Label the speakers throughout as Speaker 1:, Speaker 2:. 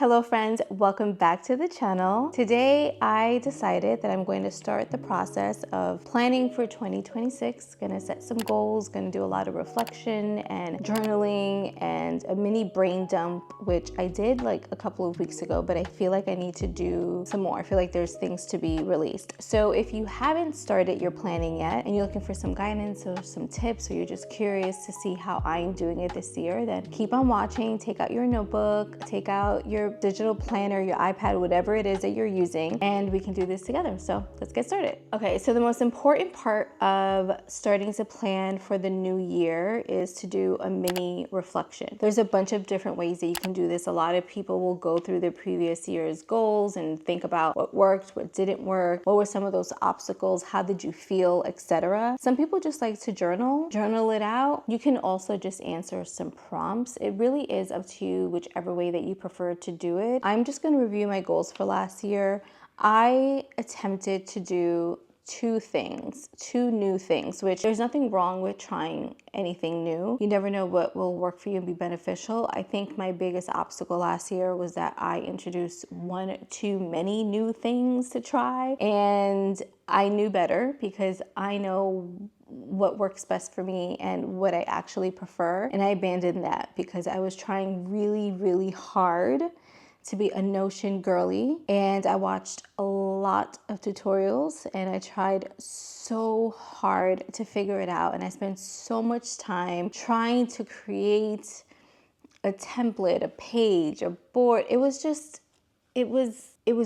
Speaker 1: Hello friends, welcome back to the channel. Today I decided that I'm going to start the process of planning for 2026. Gonna set some goals, gonna do a lot of reflection and journaling and a mini brain dump, which I did like a couple of weeks ago, but I feel like I need to do some more. I feel like there's things to be released. So if you haven't started your planning yet and you're looking for some guidance or some tips, or you're just curious to see how I'm doing it this year, then keep on watching. Take out your notebook, take out your digital planner, your iPad, whatever it is that you're using, and we can do this together. So let's get started. Okay, so the most important part of starting to plan for the new year is to do a mini reflection. There's a bunch of different ways that you can do this. A lot of people will go through the previous year's goals and think about what worked, what didn't work, what were some of those obstacles, how did you feel, etc. Some people just like to journal it out. You can also just answer some prompts. It really is up to you, whichever way that you prefer to do it. I'm just going to review my goals for last year. I attempted to do two new things, which there's nothing wrong with trying anything new. You never know what will work for you and be beneficial. I think my biggest obstacle last year was that I introduced one too many new things to try, and I knew better because I know what works best for me and what I actually prefer, and I abandoned that because I was trying really hard to be a Notion girly, and I watched a lot of tutorials and I tried so hard to figure it out, and I spent so much time trying to create a template, a page, a board. It was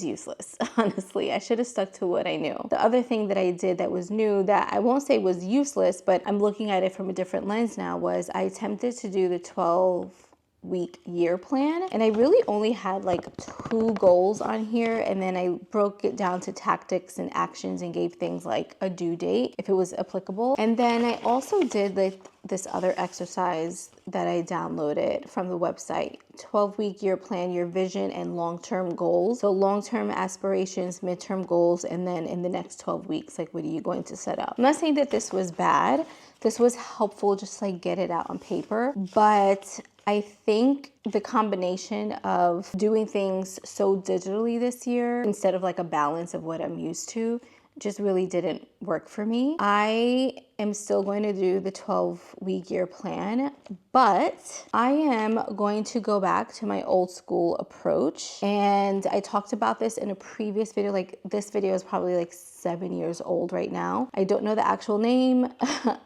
Speaker 1: useless, honestly. I should have stuck to what I knew. The other thing that I did that was new, that I won't say was useless, but I'm looking at it from a different lens now, was I attempted to do the 12-week year plan, and I really only had like 2 goals on here, and then I broke it down to tactics and actions and gave things like a due date if it was applicable. And then I also did like this other exercise that I downloaded from the website: 12-week year plan, your vision and long-term goals. So long-term aspirations, midterm goals, and then in the next 12 weeks, like, what are you going to set up? I'm not saying that this was bad. This was helpful, just like get it out on paper. But I think the combination of doing things so digitally this year instead of like a balance of what I'm used to just really didn't work for me. I am still going to do the 12-week year plan, but I am going to go back to my old school approach. And I talked about this in a previous video. Like, this video is probably like 7 years old right now. I don't know the actual name.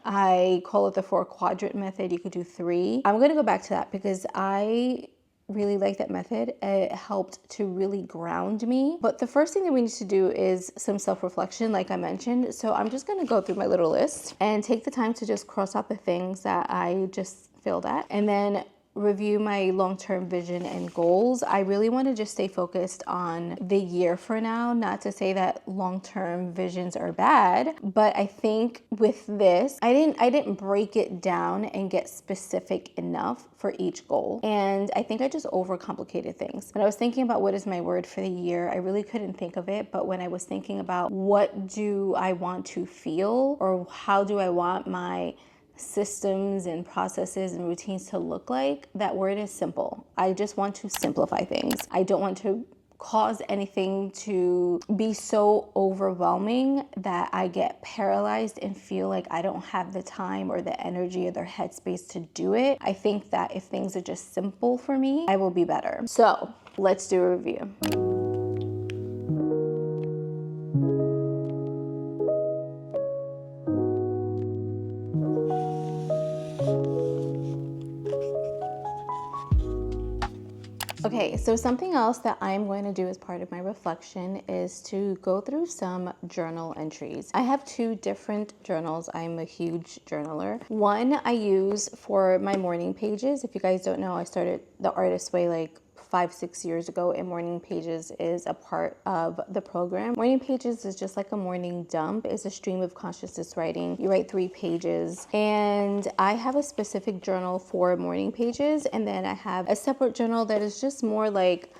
Speaker 1: I call it the 4-quadrant method. You could do 3. I'm going to go back to that because I really like that method. It helped to really ground me. But the first thing that we need to do is some self-reflection, like I mentioned. So I'm just going to go through my little list and take the time to just cross out the things that I just failed at, and then review my long-term vision and goals. I really want to just stay focused on the year for now. Not to say that long-term visions are bad, but I think with this, I didn't break it down and get specific enough for each goal. And I think I just overcomplicated things. When I was thinking about what is my word for the year, I really couldn't think of it. But when I was thinking about what do I want to feel, or how do I want my systems and processes and routines to look like, that word is simple. I just want to simplify things. I don't want to cause anything to be so overwhelming that I get paralyzed and feel like I don't have the time or the energy or the headspace to do it. I think that if things are just simple for me, I will be better. So let's do a review. Okay, so something else that I'm going to do as part of my reflection is to go through some journal entries. I have 2 different journals. I'm a huge journaler. One I use for my morning pages. If you guys don't know, I started The Artist Way like 5-6 years ago, and Morning Pages is a part of the program. Morning Pages is just like a morning dump. It's a stream of consciousness writing. You write 3 pages, and I have a specific journal for Morning Pages, and then I have a separate journal that is just more like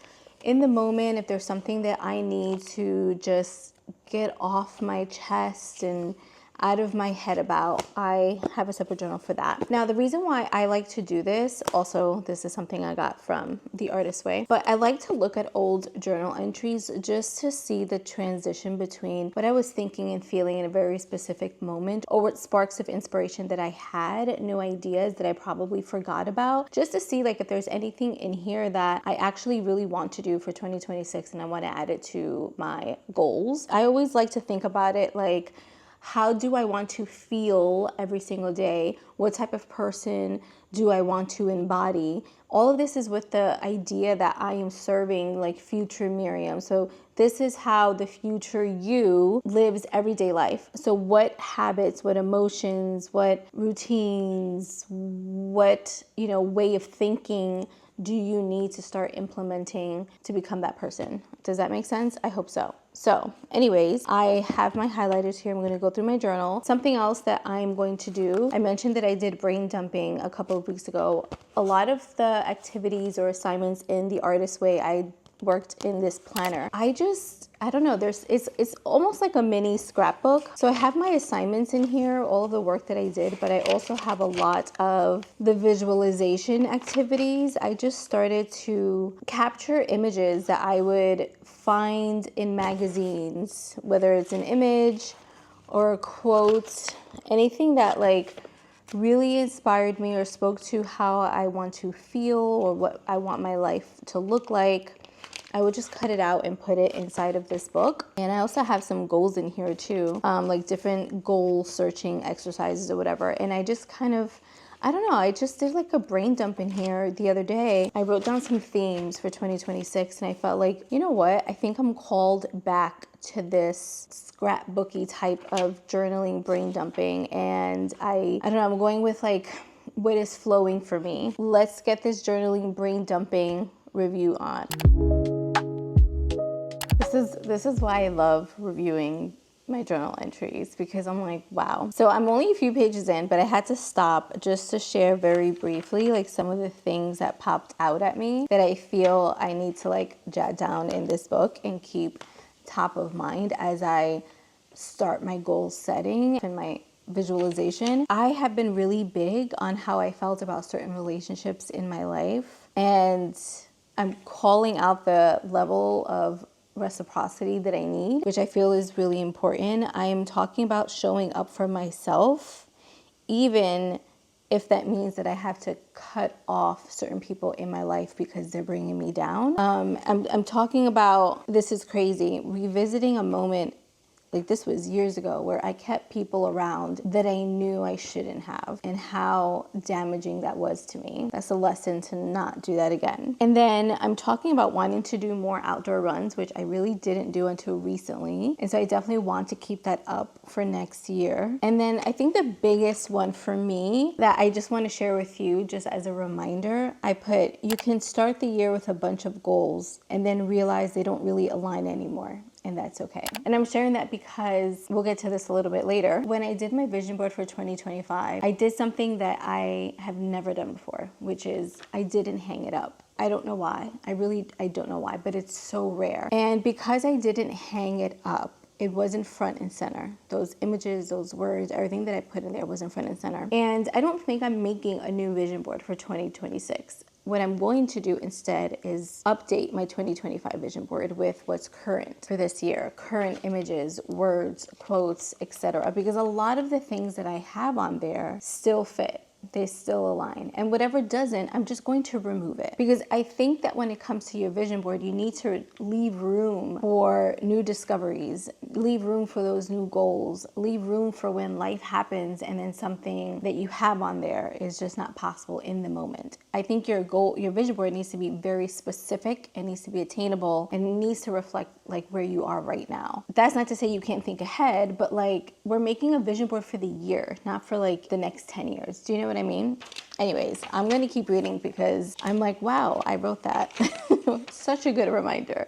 Speaker 1: in the moment. If there's something that I need to just get off my chest and out of my head about, I have a separate journal for that. Now, the reason why I like to do this, also, this is something I got from The Artist Way, but I like to look at old journal entries just to see the transition between what I was thinking and feeling in a very specific moment, or what sparks of inspiration that I had, new ideas that I probably forgot about, just to see like if there's anything in here that I actually really want to do for 2026 and I want to add it to my goals. I always like to think about it like, how do I want to feel every single day? What type of person do I want to embody? All of this is with the idea that I am serving like future Miriam. So this is how the future you lives everyday life. So what habits, what emotions, what routines, what, way of thinking do you need to start implementing to become that person? Does that make sense? I hope so. So anyways, I have my highlighters here. I'm going to go through my journal. Something else that I'm going to do, I mentioned that I did brain dumping a couple of weeks ago. A lot of the activities or assignments in The Artist Way, I worked in this planner. I don't know, it's almost like a mini scrapbook. So I have my assignments in here, all of the work that I did, but I also have a lot of the visualization activities. I just started to capture images that I would find in magazines, whether it's an image or a quote, anything that like really inspired me or spoke to how I want to feel or what I want my life to look like. I would just cut it out and put it inside of this book. And I also have some goals in here too, like different goal searching exercises or whatever. And I just I don't know, I just did like a brain dump in here the other day. I wrote down some themes for 2026 and I felt like, you know what? I think I'm called back to this scrapbooky type of journaling, brain dumping. And I don't know, I'm going with like what is flowing for me. Let's get this journaling, brain dumping review on. This is why I love reviewing my journal entries, because I'm like, wow. So I'm only a few pages in, but I had to stop just to share very briefly like some of the things that popped out at me that I feel I need to like jot down in this book and keep top of mind as I start my goal setting and my visualization. I have been really big on how I felt about certain relationships in my life, and I'm calling out the level of reciprocity that I need, which I feel is really important. I am talking about showing up for myself, even if that means that I have to cut off certain people in my life because they're bringing me down. I'm talking about, this is crazy, revisiting a moment. Like this was years ago where I kept people around that I knew I shouldn't have, and how damaging that was to me. That's a lesson to not do that again. And then I'm talking about wanting to do more outdoor runs, which I really didn't do until recently. And so I definitely want to keep that up for next year. And then I think the biggest one for me that I just want to share with you just as a reminder, I put, you can start the year with a bunch of goals and then realize they don't really align anymore. And that's okay. And I'm sharing that because we'll get to this a little bit later. When I did my vision board for 2025, I did something that I have never done before, which is I didn't hang it up. I don't know why. I don't know why, but it's so rare. And because I didn't hang it up, it wasn't front and center. Those images, those words, everything that I put in there wasn't front and center. And I don't think I'm making a new vision board for 2026. What I'm going to do instead is update my 2025 vision board with what's current for this year, current images, words, quotes, etc. Because a lot of the things that I have on there still fit. They still align. And whatever doesn't, I'm just going to remove it. Because I think that when it comes to your vision board, you need to leave room for new discoveries, leave room for those new goals, leave room for when life happens and then something that you have on there is just not possible in the moment. I think your vision board needs to be very specific, it needs to be attainable, and it needs to reflect like where you are right now. That's not to say you can't think ahead, but like we're making a vision board for the year, not for like the next 10 years. Do you know what I mean? Anyways, I'm going to keep reading because I'm like, wow, I wrote that. Such a good reminder.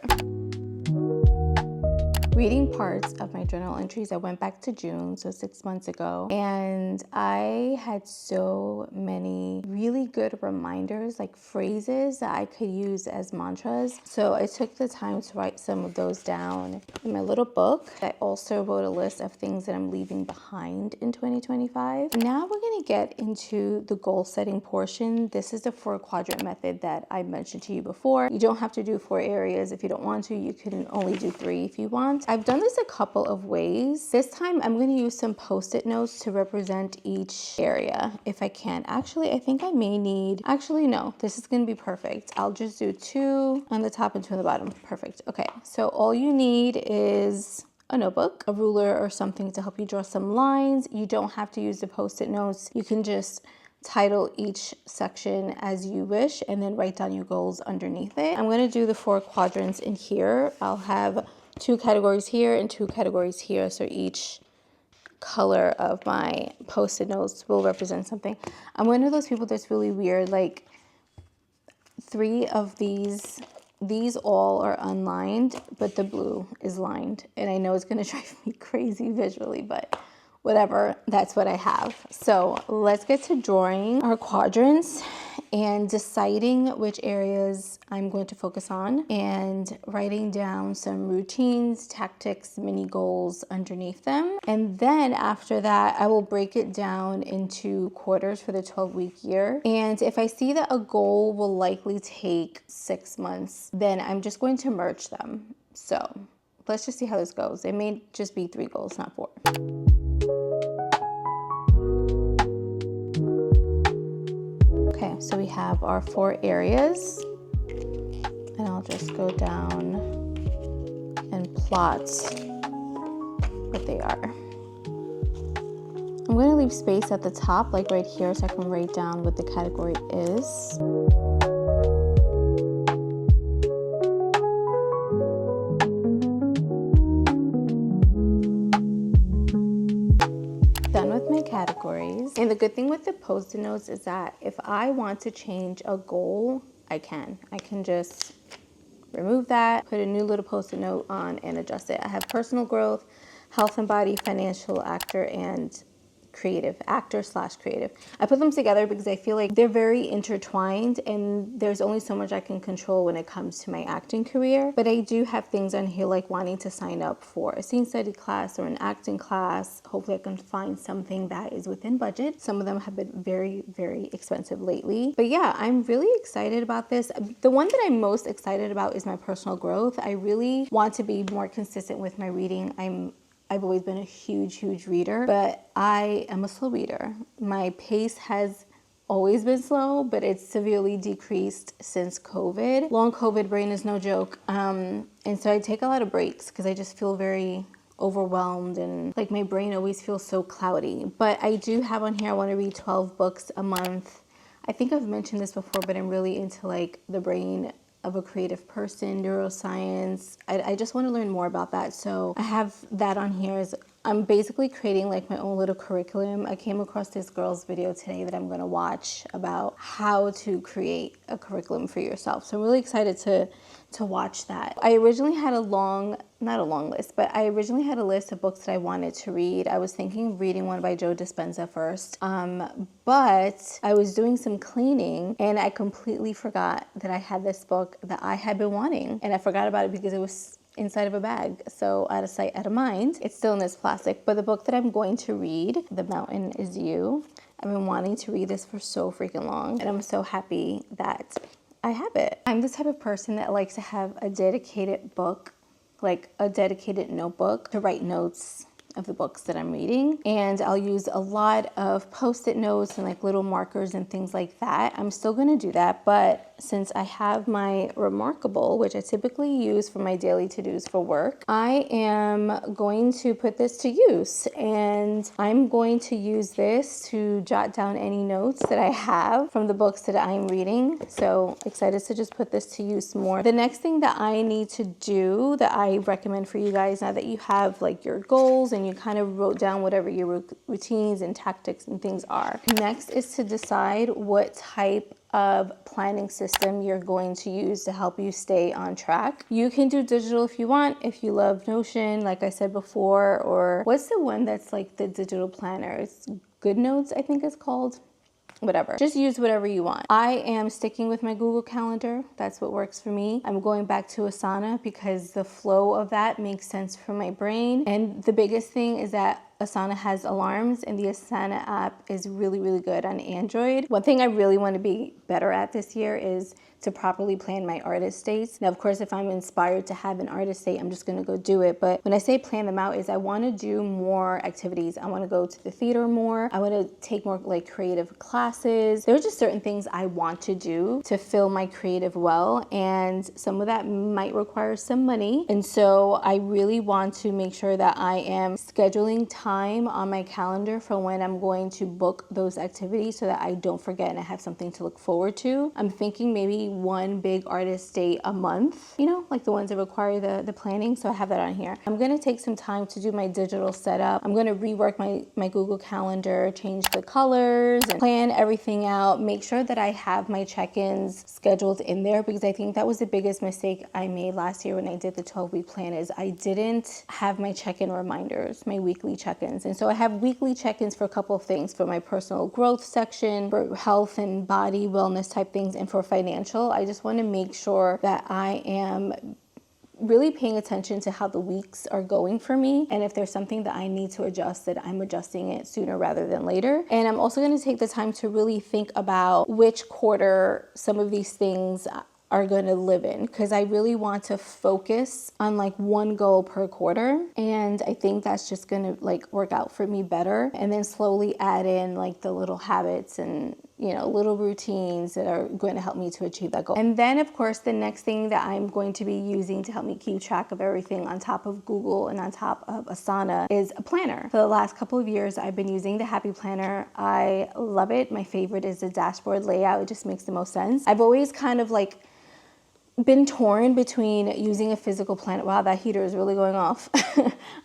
Speaker 1: reading parts of my journal entries. I went back to June, so 6 months ago, and I had so many really good reminders, like phrases that I could use as mantras. So I took the time to write some of those down in my little book. I also wrote a list of things that I'm leaving behind in 2025. Now we're gonna get into the goal setting portion. This is the 4-quadrant method that I mentioned to you before. You don't have to do 4 areas if you don't want to. You can only do 3 if you want. I've done this a couple of ways. This time I'm going to use some post-it notes to represent each area if I can. Actually, I think I may need, no, this is going to be perfect. I'll just do 2 on the top and 2 on the bottom. Perfect. Okay, so all you need is a notebook, a ruler or something to help you draw some lines. You don't have to use the post-it notes. You can just title each section as you wish and then write down your goals underneath it. I'm going to do the 4 quadrants in here. I'll have 2 categories here and 2 categories here, so each color of my post-it notes will represent something. I'm one of those people that's really weird, like 3 of these all are unlined, but the blue is lined, and I know it's going to drive me crazy visually, but whatever, that's what I have. So let's get to drawing our quadrants and deciding which areas I'm going to focus on and writing down some routines, tactics, mini goals underneath them. And then after that, I will break it down into quarters for the 12-week year. And if I see that a goal will likely take 6 months, then I'm just going to merge them. So let's just see how this goes. It may just be 3 goals, not 4. Okay, so we have our 4 areas, and I'll just go down and plot what they are. I'm going to leave space at the top, like right here, so I can write down what the category is. Done with my categories. And the good thing with the post-it notes is that if I want to change a goal, I can just remove that, put a new little post-it note on and adjust it. I have personal growth, health and body, financial, actor, and creative, actor/creative. I put them together because I feel like they're very intertwined and there's only so much I can control when it comes to my acting career. But I do have things on here like wanting to sign up for a scene study class or an acting class. Hopefully I can find something that is within budget. Some of them have been very, very expensive lately. But yeah, I'm really excited about this. The one that I'm most excited about is my personal growth. I really want to be more consistent with my reading. I've always been a huge reader, but I am a slow reader. My pace has always been slow, but it's severely decreased since COVID. Long COVID brain is no joke. And so I take a lot of breaks because I just feel very overwhelmed and like my brain always feels so cloudy. But I do have on here, I want to read 12 books a month. I think I've mentioned this before, but I'm really into like the brain of a creative person, neuroscience. I just want to learn more about that. So I have that on here. I'm basically creating like my own little curriculum. I came across this girl's video today that I'm going to watch about how to create a curriculum for yourself. So I'm really excited to watch that. I originally had not a long list, but I originally had a list of books that I wanted to read. I was thinking of reading one by Joe Dispenza first, but I was doing some cleaning and I completely forgot that I had this book that I had been wanting, and I forgot about it because it was inside of a bag. So out of sight, out of mind. It's still in this plastic, but the book that I'm going to read, The Mountain Is You. I've been wanting to read this for so freaking long, and I'm so happy that I have it. I'm the type of person that likes to have a dedicated book, like a dedicated notebook to write notes of the books that I'm reading. And I'll use a lot of post-it notes and like little markers and things like that. I'm still gonna do that, but since I have my Remarkable, which I typically use for my daily to-dos for work, I am going to put this to use. And I'm going to use this to jot down any notes that I have from the books that I'm reading. So excited to just put this to use more. The next thing that I need to do that I recommend for you guys, now that you have like your goals and you kind of wrote down whatever your routines and tactics and things are, next is to decide what type of planning system you're going to use to help you stay on track. You can do digital if you want, if you love Notion, like I said before, or what's the one that's like the digital planner? It's GoodNotes, I think it's called. Whatever. Just use whatever you want. I am sticking with my Google Calendar. That's what works for me. I'm going back to Asana because the flow of that makes sense for my brain. And the biggest thing is that Asana has alarms, and the Asana app is really, really good on Android. One thing I really want to be better at this year is to properly plan my artist dates. Now, of course, if I'm inspired to have an artist date, I'm just gonna go do it. But when I say plan them out, is I wanna do more activities. I wanna go to the theater more. I wanna take more like creative classes. There are just certain things I want to do to fill my creative well. And some of that might require some money. And so I really want to make sure that I am scheduling time on my calendar for when I'm going to book those activities so that I don't forget and I have something to look forward to. I'm thinking maybe one big artist date a month, you know, like the ones that require the planning. So I have that on here. I'm gonna take some time to do my digital setup. I'm gonna rework my Google Calendar, change the colors and plan everything out, make sure that I have my check-ins scheduled in there, because I think that was the biggest mistake I made last year when I did the 12-week plan is I didn't have my check-in reminders, my weekly check-ins. And so I have weekly check-ins for a couple of things, for my personal growth section, for health and body wellness type things, and for financial. I just want to make sure that I am really paying attention to how the weeks are going for me. And if there's something that I need to adjust, that I'm adjusting it sooner rather than later. And I'm also going to take the time to really think about which quarter some of these things are going to live in, because I really want to focus on like one goal per quarter, and I think that's just going to like work out for me better, and then slowly add in like the little habits and, you know, little routines that are going to help me to achieve that goal. And then of course the next thing that I'm going to be using to help me keep track of everything on top of Google and on top of Asana is a planner. For the last couple of years I've been using the Happy Planner. I love it. My favorite is the dashboard layout. It just makes the most sense. I've always kind of like been torn between using a physical planner. Wow, that heater is really going off.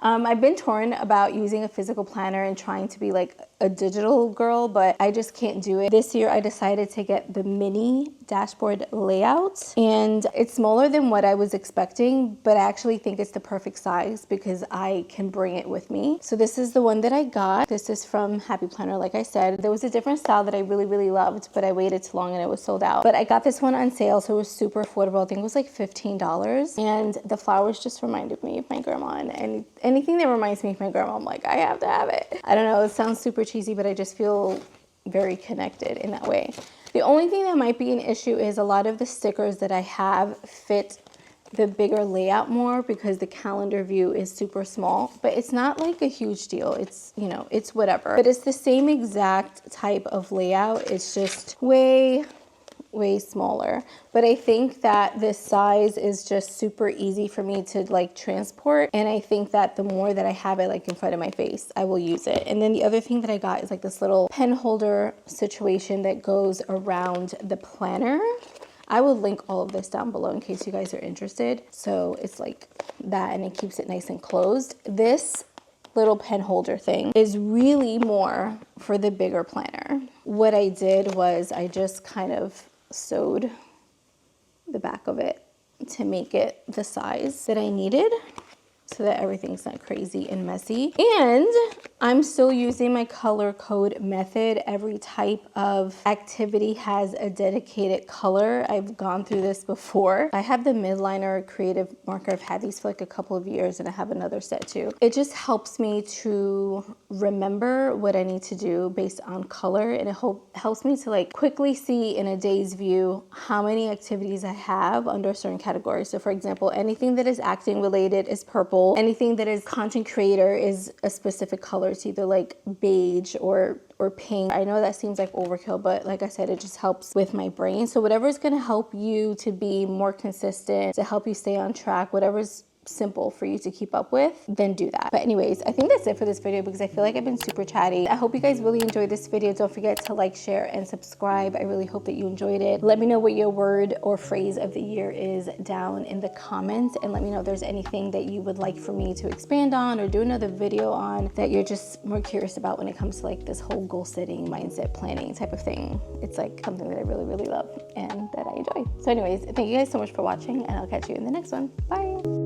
Speaker 1: I've been torn about using a physical planner and trying to be like a digital girl, but I just can't do it. This year I decided to get the mini dashboard layout, and it's smaller than what I was expecting, but I actually think it's the perfect size because I can bring it with me. So this is the one that I got. This is from Happy Planner. Like I said, there was a different style that I really, really loved, but I waited too long and it was sold out. But I got this one on sale, so it was super affordable. I think it was like $15. And the flowers just reminded me of my grandma, and anything that reminds me of my grandma, I'm like, I have to have it. I don't know, it sounds super cheesy, but I just feel very connected in that way. The only thing that might be an issue is a lot of the stickers that I have fit the bigger layout more because the calendar view is super small, but it's not like a huge deal. It's, you know, it's whatever. But it's the same exact type of layout. It's just way smaller. But I think that this size is just super easy for me to like transport. And I think that the more that I have it like in front of my face, I will use it. And then the other thing that I got is like this little pen holder situation that goes around the planner. I will link all of this down below in case you guys are interested. So it's like that, and it keeps it nice and closed. This little pen holder thing is really more for the bigger planner. What I did was I just kind of sewed the back of it to make it the size that I needed so that everything's not crazy and messy. And I'm still using my color code method. Every type of activity has a dedicated color. I've gone through this before. I have the midliner creative marker. I've had these for like a couple of years, and I have another set too. It just helps me to remember what I need to do based on color, and it helps me to like quickly see in a day's view how many activities I have under a certain category. So for example, anything that is acting related is purple. Anything that is content creator is a specific color. It's either like beige or pink. I know that seems like overkill, but like I said, it just helps with my brain. So whatever is going to help you to be more consistent, to help you stay on track, whatever's simple for you to keep up with, then do that. But anyways, I think that's it for this video because I feel like I've been super chatty. I hope you guys really enjoyed this video. Don't forget to like, share, and subscribe. I really hope that you enjoyed it. Let me know what your word or phrase of the year is down in the comments, and let me know if there's anything that you would like for me to expand on or do another video on that you're just more curious about when it comes to like this whole goal setting, mindset planning type of thing. It's like something that I really, really love and that I enjoy. So anyways, thank you guys so much for watching, and I'll catch you in the next one. Bye.